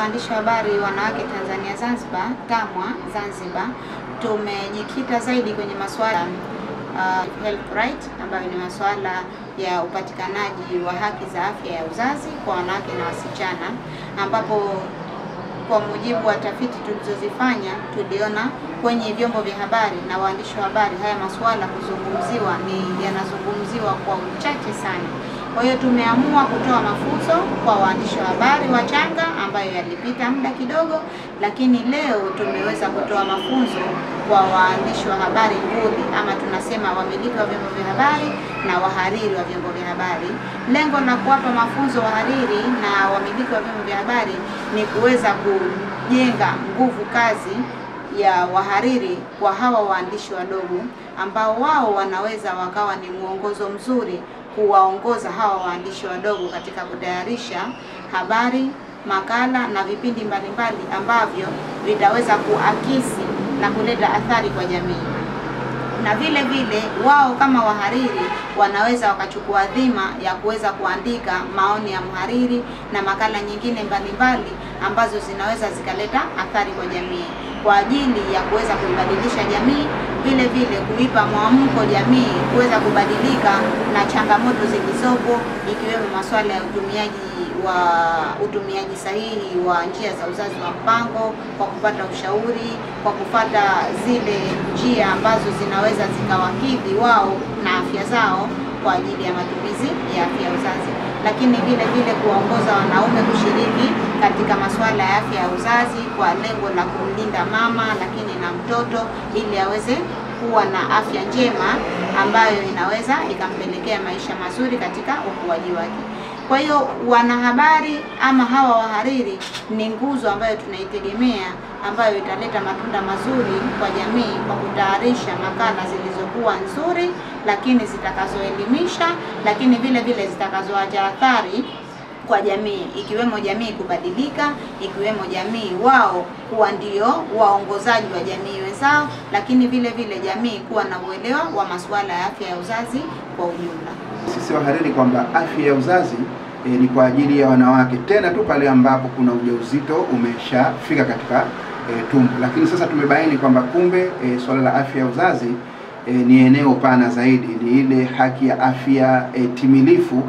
Waandishi wa habari wanawake Tanzania Zanzibar, TAMWA Zanzibar, tumejikita zaidi kwenye masuala health right, ambayo ni masuala ya upatikanaji wa haki za afya ya uzazi kwa wanawake na wasichana, ambapo kwa mujibu wa tafiti tulizozifanya tuliona kwenye vyombo vya habari na waandishi wa habari haya masuala kuzungumziwa yanazungumziwa kwa uchache sana. Kwa hiyo tumeamua kutoa mafunzo kwa waandishi wa habari wachanga ambayo yalipita muda kidogo, lakini leo tumeweza kutoa mafunzo kwa waandishi wa habari nguli, ama tunasema wamiliki wa vyombo vya habari na wahariri wa vyombo vya habari. Lengo la kuwapa mafunzo wahariri na wamiliki wa vyombo vya habari ni kuweza kujenga nguvu kazi ya wahariri kwa hawa waandishi wadogo, ambao wao wanaweza wakawa ni mwongozo mzuri kuwaongoza hawa waandishi wadogo katika kutayarisha habari, makala na vipindi mbalimbali ambavyo vitaweza kuakisi na kuleta athari kwa jamii. Na vile vile wao kama wahariri wanaweza wakachukua dhima ya kuweza kuandika maoni ya mhariri na makala nyingine mbalimbali ambazo zinaweza zikaleta athari kwa jamii, kwa ajili ya kuweza kuibadilisha jamii, vile vile kuipa mwamko jamii kuweza kubadilika na changamoto zilizopo, ikiwemo masuala ya utumiaji sahihi wa njia za uzazi wa mpango, kwa kupata ushauri, kwa kupata zile njia ambazo zinaweza zikawakidhi wao na afya zao kwa ajili ya matumizi ya afya ya uzazi, lakini vile vile kuwaongoza wanaume kushiriki katika masuala ya afya ya uzazi kwa lengo la kumlinda mama lakini na mtoto, ili aweze kuwa na afya njema ambayo inaweza ikampelekea maisha mazuri katika ukuaji wake. Kwa hiyo wanahabari ama hawa wahariri ni nguzo ambayo tunaitegemea, ambayo italeta matunda mazuri kwa jamii kwa kutayarisha makala zilizokuwa nzuri, lakini zitakazoelimisha, lakini vile vile zitakazoacha athari kwa jamii, ikiwemo jamii kubadilika, ikiwemo jamii wao kuwa ndio waongozaji wa jamii wenzao, lakini vile vile jamii kuwa na uelewa wa masuala ya afya ya uzazi kwa ujumla. Sisi wahariri kwamba afya ya uzazi ni kwa ajili ya wanawake, tena tu pale ambapo kuna ujauzito umeshafika katika tumbo. Lakini sasa tumebaini kwamba kumbe swala la afya ya uzazi ni eneo pana zaidi, ni ile haki ya afya timilifu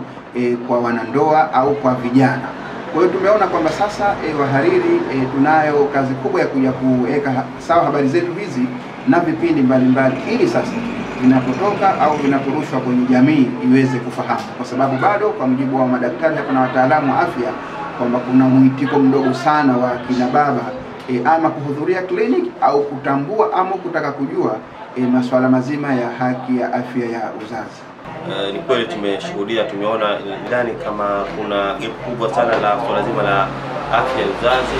kwa wanandoa au kwa vijana. Kwa hiyo tumeona kwamba sasa wahariri tunayo kazi kubwa ya kuja kuweka sawa habari zetu hizi na vipindi mbalimbali, ili sasa vinapotoka au vinaporushwa kwenye jamii iweze kufahamu, kwa sababu bado kwa mujibu wa madaktari na wataalamu wa afya kwamba kuna mwitiko mdogo sana wa kina baba ama kuhudhuria kliniki au kutambua ama kutaka kujua masuala mazima ya haki ya afya ya uzazi. Ni kweli tumeshuhudia, tumeona ndani kama kuna gap kubwa sana la swala zima la afya ya uzazi.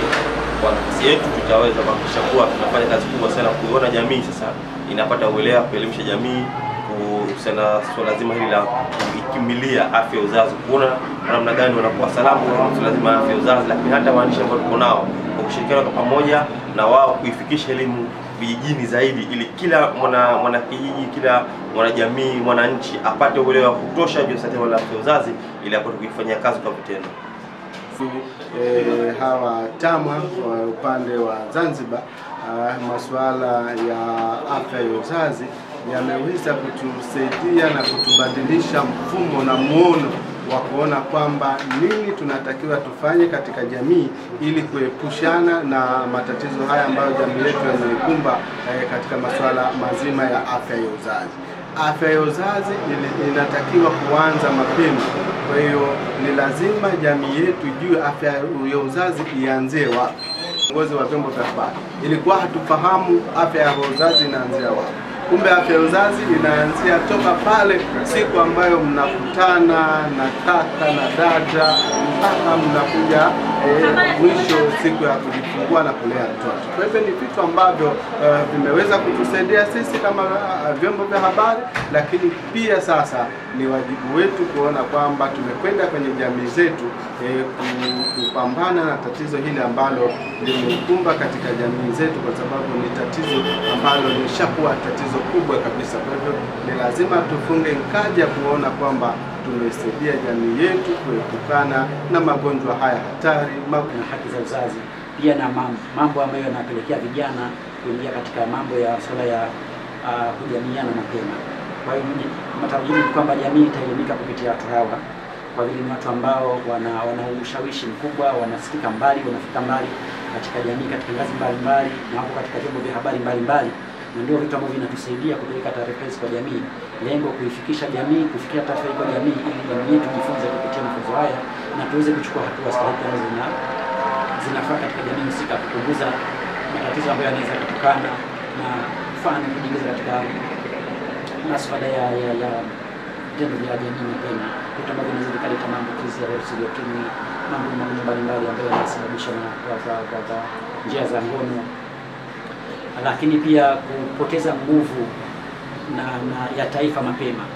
Kwa nafasi yetu tutaweza kuhakikisha kuwa tunafanya kazi kubwa sana kuiona jamii sasa inapata uelewa, kuelimisha jamii kuhusiana na swala zima hili la kukimbilia afya ya uzazi, kuona namna gani wanakuwa salama kwa swala zima afya ya uzazi, lakini hata waandishi ambao tuko nao kwa kushirikiana kwa pamoja na wao kuifikisha elimu vijijini zaidi, ili kila mwana kijiji, kila mwanajamii, mwananchi apate uelewa wa kutosha juu ya swala la afya ya uzazi, ili apate kuifanyia kazi kwa vitendo. Hawa TAMWA kwa upande wa Zanzibar, masuala ya afya ya uzazi yameweza kutusaidia na kutubadilisha mfumo na muono wa kuona kwamba nini tunatakiwa tufanye katika jamii ili kuepushana na matatizo haya ambayo jamii yetu yanaikumba katika masuala mazima ya afya ya uzazi. Afya ya uzazi inatakiwa kuanza mapema. Kwa hiyo ni lazima jamii yetu juu afya ya uzazi ianzie wapi. Viongozi wa vyombo vya habari ilikuwa hatufahamu afya ya uzazi inaanzia wapi. Kumbe afya ya uzazi inaanzia toka pale siku ambayo mnakutana na kaka na dada mpaka mnakuja mwisho siku ya kujifungua na kulea mtoto. Kwa hivyo ni vitu ambavyo vimeweza kutusaidia sisi kama vyombo vya habari, lakini pia sasa ni wajibu wetu kuona kwamba tumekwenda kwenye jamii zetu kupambana na tatizo hili ambalo limekumba katika jamii zetu, kwa sababu ni tatizo ambalo lishakuwa tatizo kubwa kabisa. Kwa hivyo ni lazima tufunge nkaja kuona kwamba tumesaidia jamii yetu kuepukana na magonjwa haya hatari na haki za uzazi, pia na mambo ambayo yanapelekea vijana kuingia katika mambo ya swala ya kujamiiana mapema. Kwa hiyo matarajio ni kwamba jamii itaelimika kupitia watu hawa, kwa vile ni watu ambao wana ushawishi mkubwa, wanasikika mbali, wanafika mbali katika jamii, katika ngazi mbalimbali, na wako katika vyombo vya habari mbalimbali, na ndio vitu ambavyo vinatusaidia kupeleka taarifa hizi kwa jamii. Lengo kuifikisha jamii, kufikia taarifa hii kwa jamii, ili jamii yetu jifunze kupitia mafunzo haya na tuweze kuchukua hatua stahiki ambazo zinafaa katika jamii husika, kupunguza matatizo ambayo yanaweza kutokana na mfano kujiingiza katika masuala ya vitendo vya jamii mapema, vitu ambavyo vinaweza vikaleta maambukizi ya virusi vya ukimwi, mambo mbalimbali ambayo yanasababishwa kwa njia za ngono, lakini pia kupoteza nguvu ya taifa mapema.